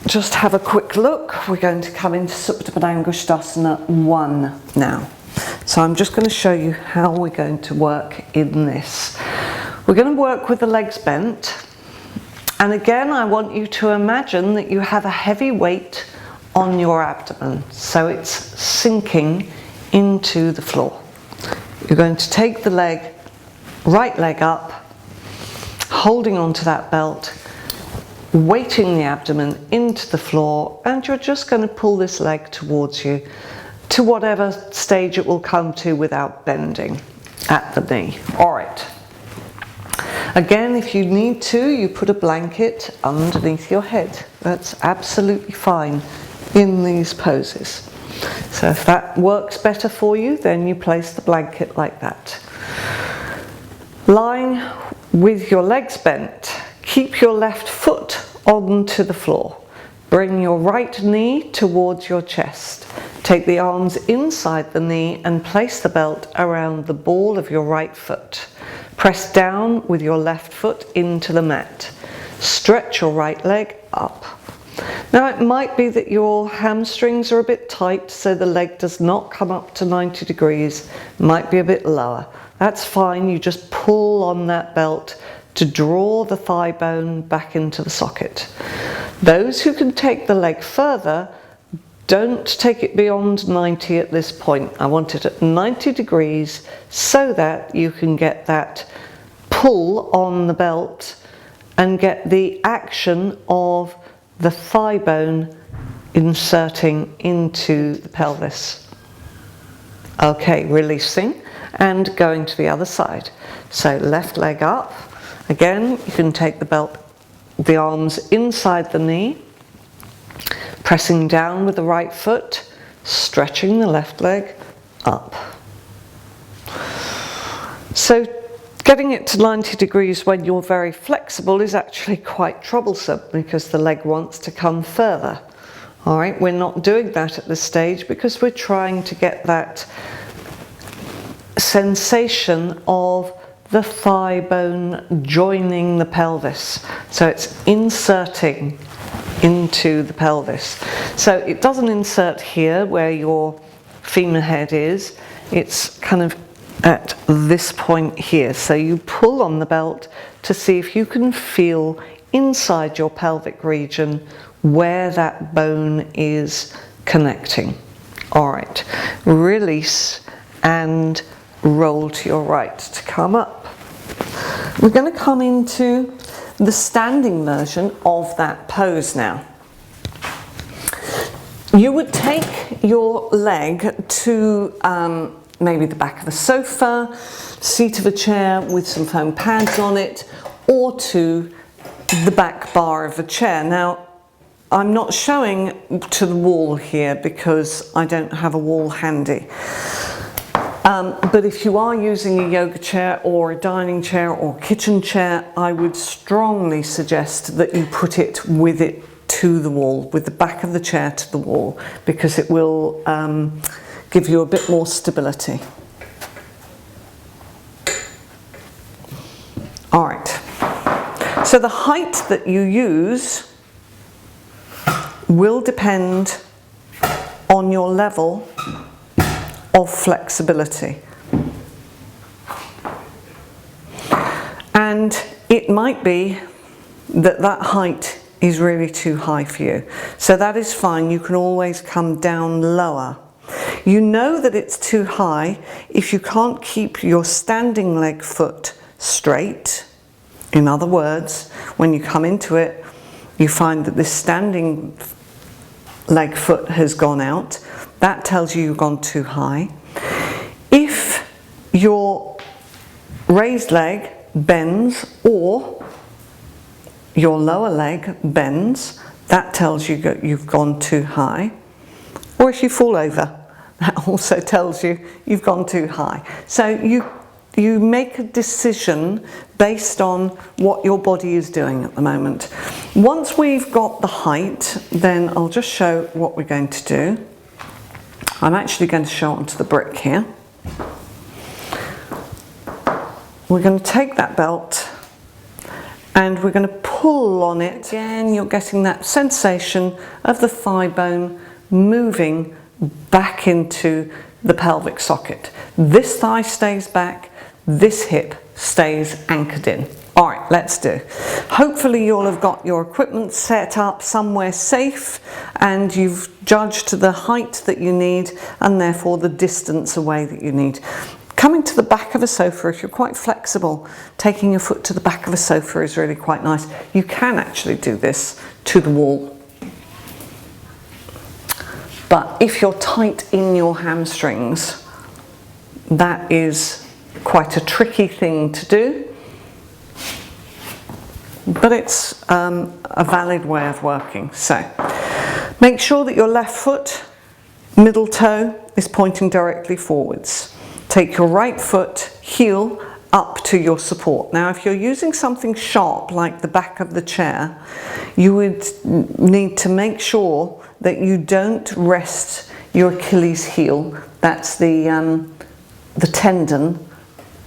just have a quick look. We're going to come into Supta Angusthasana 1 now. So I'm just going to show you how we're going to work in this. We're going to work with the legs bent. And again, I want you to imagine that you have a heavy weight on your abdomen. So it's sinking into the floor. You're going to take the leg, right leg up, holding onto that belt, weighting the abdomen into the floor, and you're just going to pull this leg towards you to whatever stage it will come to without bending at the knee. All right. Again, if you need to, you put a blanket underneath your head. That's absolutely fine in these poses. So if that works better for you, then you place the blanket like that. Lying with your legs bent, keep your left foot onto the floor. Bring your right knee towards your chest. Take the arms inside the knee and place the belt around the ball of your right foot. Press down with your left foot into the mat. Stretch your right leg up. Now it might be that your hamstrings are a bit tight, so the leg does not come up to 90 degrees, might be a bit lower. That's fine, you just pull on that belt to draw the thigh bone back into the socket. Those who can take the leg further, don't take it beyond 90 at this point. I want it at 90 degrees so that you can get that pull on the belt and get the action of the thigh bone inserting into the pelvis. Okay, releasing and going to the other side. So left leg up. Again, you can take the belt, the arms inside the knee, pressing down with the right foot, stretching the left leg up. So getting it to 90 degrees when you're very flexible is actually quite troublesome because the leg wants to come further. All right, we're not doing that at this stage because we're trying to get that sensation of the thigh bone joining the pelvis. So it's inserting into the pelvis. So it doesn't insert here where your femur head is, it's kind of at this point here. So you pull on the belt to see if you can feel inside your pelvic region where that bone is connecting. All right, release and roll to your right to come up. We're going to come into the standing version of that pose now. You would take your leg to maybe the back of a sofa, seat of a chair with some foam pads on it, or to the back bar of a chair. Now, I'm not showing to the wall here because I don't have a wall handy. But if you are using a yoga chair or a dining chair or kitchen chair, I would strongly suggest that you put it with it to the wall, with the back of the chair to the wall, because it will give you a bit more stability. All right, so the height that you use will depend on your level of flexibility. And it might be that that height is really too high for you. So that is fine, you can always come down lower. You know that it's too high if you can't keep your standing leg foot straight. In other words, when you come into it, you find that this standing leg foot has gone out. That tells you you've gone too high. If your raised leg bends or your lower leg bends, that tells you you've gone too high. Or if you fall over, that also tells you you've gone too high. So you make a decision based on what your body is doing at the moment. Once we've got the height, then I'll just show what we're going to do. I'm actually going to show onto the brick here. We're going to take that belt and we're going to pull on it. Again, you're getting that sensation of the thigh bone moving back into the pelvic socket. This thigh stays back, this hip stays anchored in. All right, let's do. Hopefully you'll have got your equipment set up somewhere safe and you've judged the height that you need and therefore the distance away that you need. Coming to the back of a sofa, if you're quite flexible, taking your foot to the back of a sofa is really quite nice. You can actually do this to the wall. But if you're tight in your hamstrings, that is quite a tricky thing to do. But it's a valid way of working. So make sure that your left foot, middle toe, is pointing directly forwards. Take your right foot, heel, up to your support. Now if you're using something sharp like the back of the chair, you would need to make sure that you don't rest your Achilles heel, that's the tendon,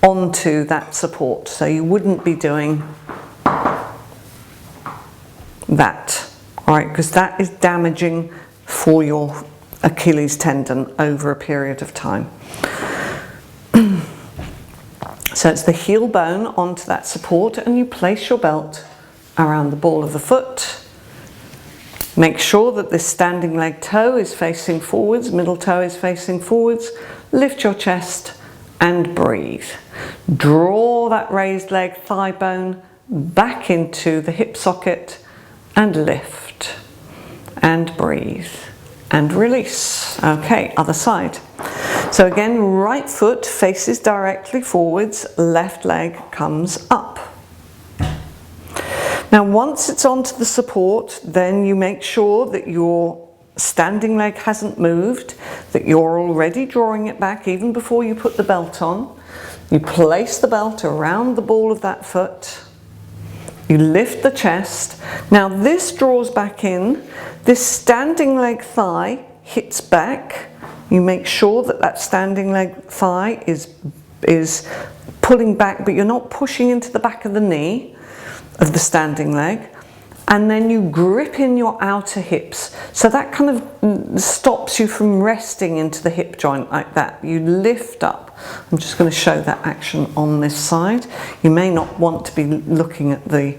onto that support. So you wouldn't be doing that, all right, because that is damaging for your Achilles tendon over a period of time. So it's the heel bone onto that support and you place your belt around the ball of the foot. Make sure that this standing leg toe is facing forwards, middle toe is facing forwards. Lift your chest and breathe. Draw that raised leg thigh bone back into the hip socket and lift and breathe and release. Okay, other side. So again, right foot faces directly forwards, left leg comes up. Now once it's onto the support, then you make sure that your standing leg hasn't moved, that you're already drawing it back even before you put the belt on. You place the belt around the ball of that foot. You lift the chest. Now this draws back in. This standing leg thigh hits back. You make sure that that standing leg thigh is pulling back, but you're not pushing into the back of the knee of the standing leg. And then you grip in your outer hips. So that kind of stops you from resting into the hip joint like that. You lift up. I'm just going to show that action on this side. You may not want to be looking at the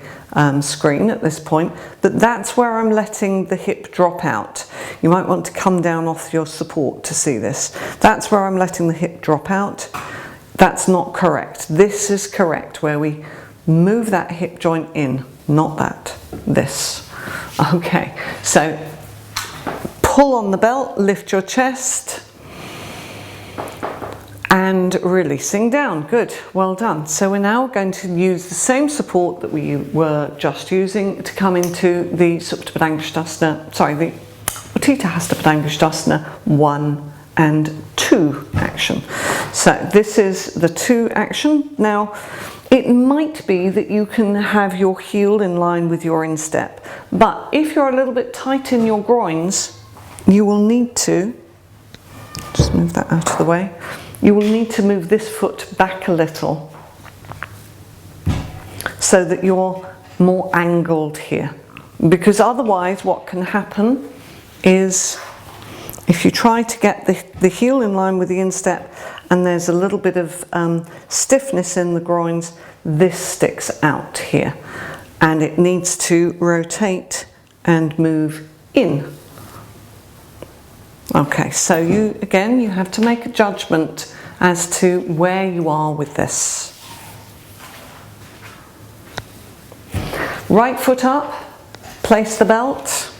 screen at this point, but that's where I'm letting the hip drop out. You might want to come down off your support to see this. That's where I'm letting the hip drop out. That's not correct. This is correct, where we move that hip joint in, not that. This. Okay, so pull on the belt, lift your chest and releasing down. Good, well done. So we're now going to use the same support that we were just using to come into the the Utthita Hasta Padangusthasana 1 and 2 action. So this is the 2 action. Now it might be that you can have your heel in line with your instep, but if you're a little bit tight in your groins, you will need to, just move that out of the way, you will need to move this foot back a little so that you're more angled here. Because otherwise what can happen is if you try to get the heel in line with the instep and there's a little bit of stiffness in the groins, this sticks out here and it needs to rotate and move in. Okay, so you have to make a judgment as to where you are with this. Right foot up, place the belt.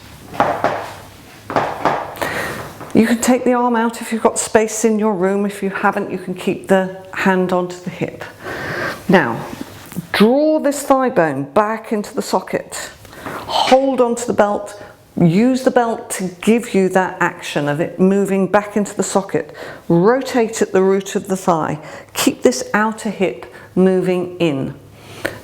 You can take the arm out if you've got space in your room. If you haven't, you can keep the hand onto the hip. Now, draw this thigh bone back into the socket. Hold onto the belt. Use the belt to give you that action of it moving back into the socket. Rotate at the root of the thigh. Keep this outer hip moving in.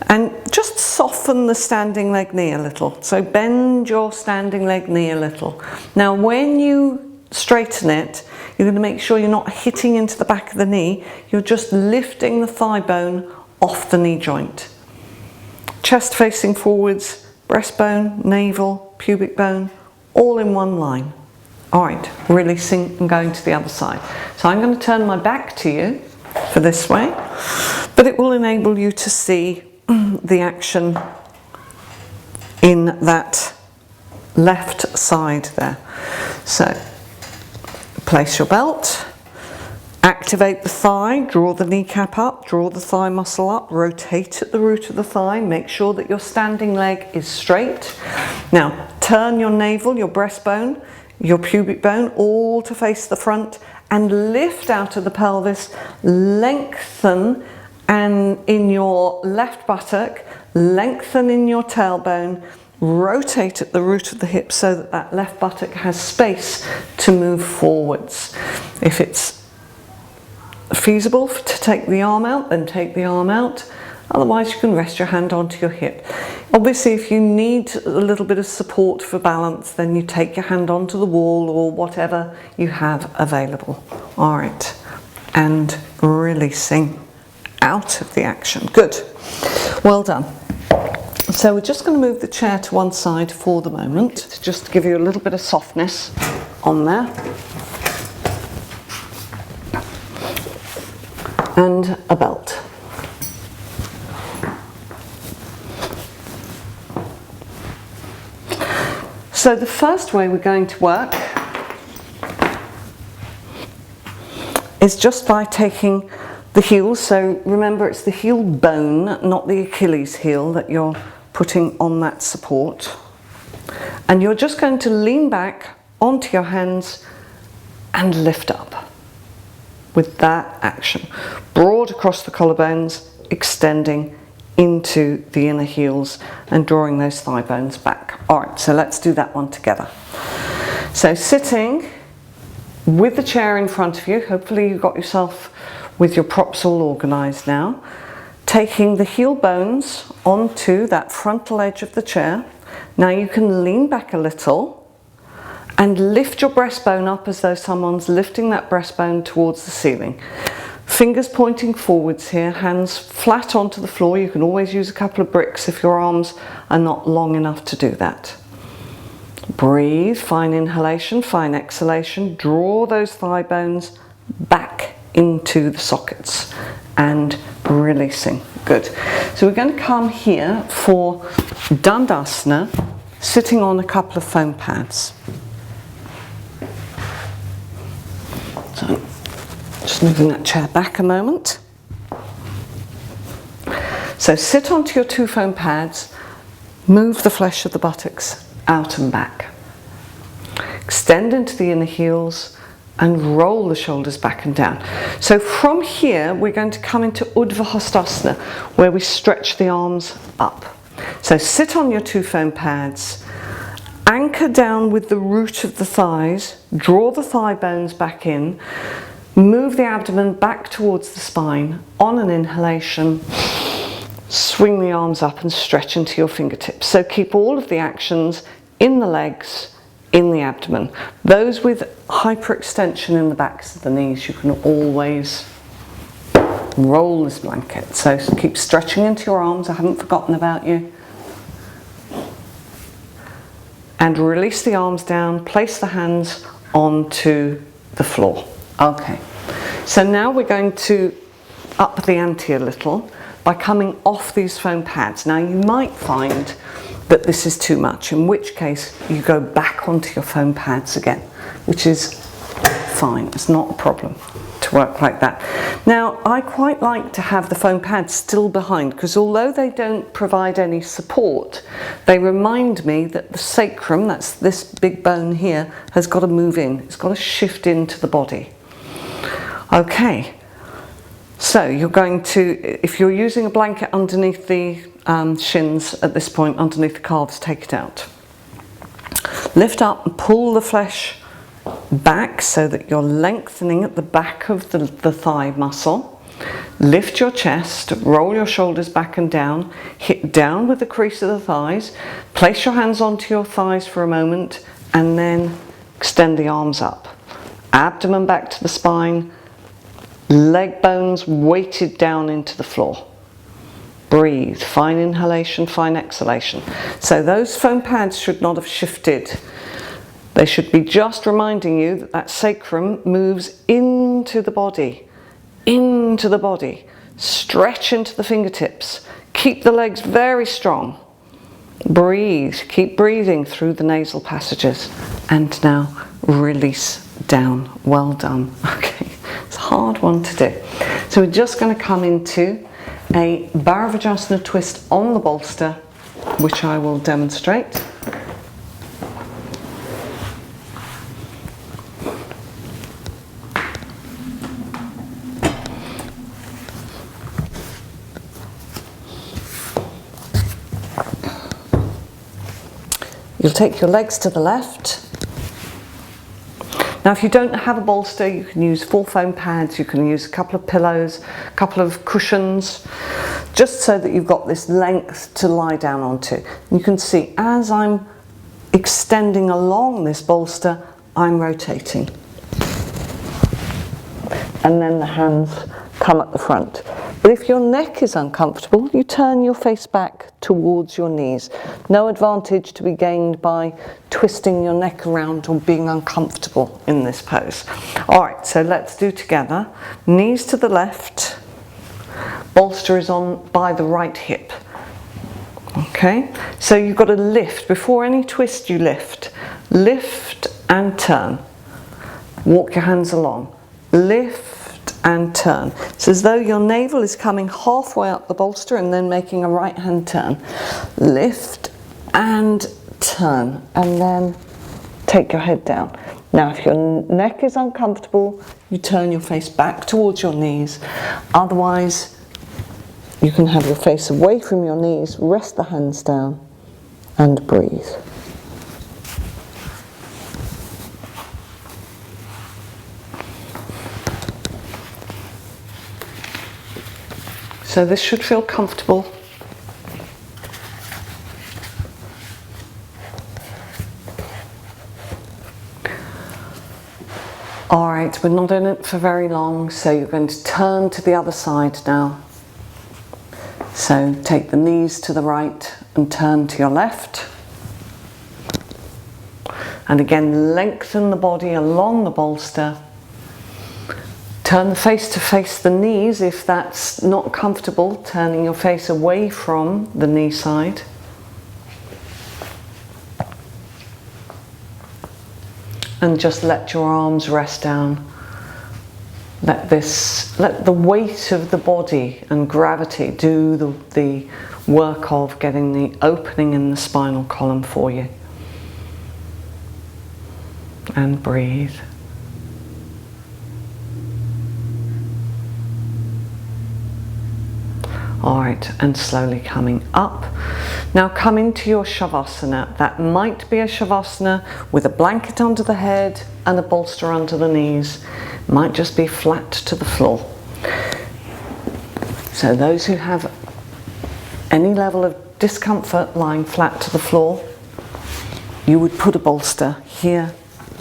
And just soften the standing leg knee a little. So bend your standing leg knee a little. Now when you straighten it, you're going to make sure you're not hitting into the back of the knee. You're just lifting the thigh bone off the knee joint. chest facing forwards, breastbone, navel, pubic bone, all in one line. All right, releasing and going to the other side. So I'm going to turn my back to you for this way, but it will enable you to see the action in that left side there. So place your belt, activate the thigh, draw the kneecap up, draw the thigh muscle up, rotate at the root of the thigh, make sure that your standing leg is straight. Now turn your navel, your breastbone, your pubic bone all to face the front and lift out of the pelvis, lengthen and in your left buttock, lengthen in your tailbone, rotate at the root of the hip so that that left buttock has space to move forwards. If it's feasible to take the arm out, then take the arm out. Otherwise you can rest your hand onto your hip. Obviously if you need a little bit of support for balance, then you take your hand onto the wall or whatever you have available. All right, and releasing out of the action. Good, well done. So we're just going to move the chair to one side for the moment, just to give you a little bit of softness on there. And a belt. So the first way we're going to work is just by taking the heels. So remember, it's the heel bone, not the Achilles heel, that you're putting on that support. And you're just going to lean back onto your hands and lift up with that action. Broad across the collarbones, extending into the inner heels and drawing those thigh bones back. All right, so let's do that one together. So sitting with the chair in front of you, hopefully you've got yourself with your props all organized now, taking the heel bones onto that frontal edge of the chair. Now you can lean back a little and lift your breastbone up as though someone's lifting that breastbone towards the ceiling. Fingers pointing forwards here, hands flat onto the floor. You can always use a couple of bricks if your arms are not long enough to do that. Breathe, fine inhalation, fine exhalation. Draw those thigh bones back into the sockets and releasing. Good. So we're going to come here for Dandasana, sitting on a couple of foam pads. So just moving that chair back a moment. So sit onto your two foam pads, move the flesh of the buttocks out and back. Extend into the inner heels and roll the shoulders back and down. So from here we're going to come into Untitled where we stretch the arms up. So sit on your two foam pads, anchor down with the root of the thighs, draw the thigh bones back in, move the abdomen back towards the spine. On an inhalation, swing the arms up and stretch into your fingertips. So keep all of the actions in the legs, in the abdomen. Those with hyperextension in the backs of the knees, you can always roll this blanket. So keep stretching into your arms. I haven't forgotten about you. And release the arms down, place the hands onto the floor. Okay, so now we're going to up the ante a little by coming off these foam pads. Now you might find that this is too much, in which case you go back onto your foam pads again, which is fine, it's not a problem to work like that. Now I quite like to have the foam pads still behind, because although they don't provide any support, they remind me that the sacrum, that's this big bone here, has got to move in, it's got to shift into the body. Okay, so you're going to, if you're using a blanket underneath the shins at this point, underneath the calves, take it out. Lift up and pull the flesh back so that you're lengthening at the back of the thigh muscle. Lift your chest, roll your shoulders back and down, hit down with the crease of the thighs, place your hands onto your thighs for a moment and then extend the arms up. Abdomen back to the spine, leg bones weighted down into the floor. breathe. Fine inhalation, fine exhalation. So those foam pads should not have shifted. They should be just reminding you that that sacrum moves into the body, into the body. Stretch into the fingertips. Keep the legs very strong. Breathe. Keep breathing through the nasal passages. And now release down. Well done. Okay, it's a hard one to do. So we're just going to come into a Bharavajana twist on the bolster, which I will demonstrate. You'll take your legs to the left. Now if you don't have a bolster, you can use 4 foam pads, you can use a couple of pillows, a couple of cushions, just so that you've got this length to lie down onto. You can see as I'm extending along this bolster, I'm rotating. And then the hands come at the front. But if your neck is uncomfortable, you turn your face back towards your knees. No advantage to be gained by twisting your neck around or being uncomfortable in this pose. All right, so let's do together. Knees to the left. Bolster is on by the right hip. Okay, so you've got to lift. Before any twist, you lift. Lift and turn. Walk your hands along. Lift and turn. It's as though your navel is coming halfway up the bolster and then making a right hand turn. Lift and turn, and then take your head down. Now if your neck is uncomfortable, you turn your face back towards your knees. Otherwise, you can have your face away from your knees, rest the hands down and breathe. So this should feel comfortable. All right, we're not in it for very long, so you're going to turn to the other side now. So take the knees to the right and turn to your left. And again, lengthen the body along the bolster. Turn the face to face the knees if that's not comfortable, turning your face away from the knee side. And just let your arms rest down. Let the weight of the body and gravity do the work of getting the opening in the spinal column for you. And breathe. Alright, and slowly coming up. Now come into your Shavasana. That might be a Shavasana with a blanket under the head and a bolster under the knees. It might just be flat to the floor. So those who have any level of discomfort lying flat to the floor, you would put a bolster here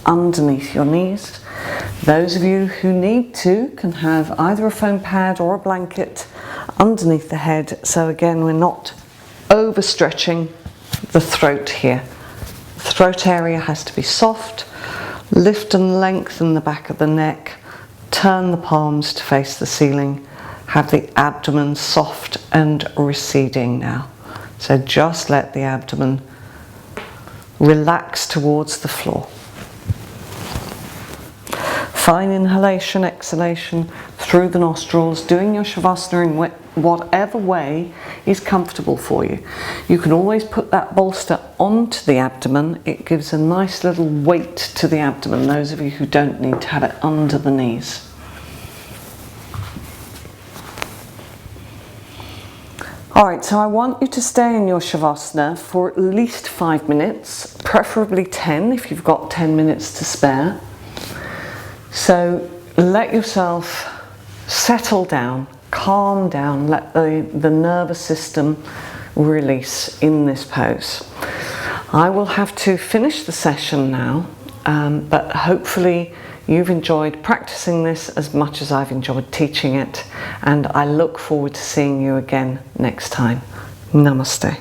underneath your knees. Those of you who need to can have either a foam pad or a blanket underneath the head, so again we're not overstretching the throat here. The throat area has to be soft. Lift and lengthen the back of the neck. Turn the palms to face the ceiling. Have the abdomen soft and receding now. So just let the abdomen relax towards the floor. Fine inhalation, exhalation through the nostrils, doing your Shavasana in whatever way is comfortable for you. You can always put that bolster onto the abdomen. It gives a nice little weight to the abdomen, those of you who don't need to have it under the knees. Alright, so I want you to stay in your Shavasana for at least 5 minutes, preferably 10 if you've got 10 minutes to spare. So let yourself settle down, calm down, let the nervous system release in this pose. I will have to finish the session now, but hopefully you've enjoyed practicing this as much as I've enjoyed teaching it, and I look forward to seeing you again next time. Namaste.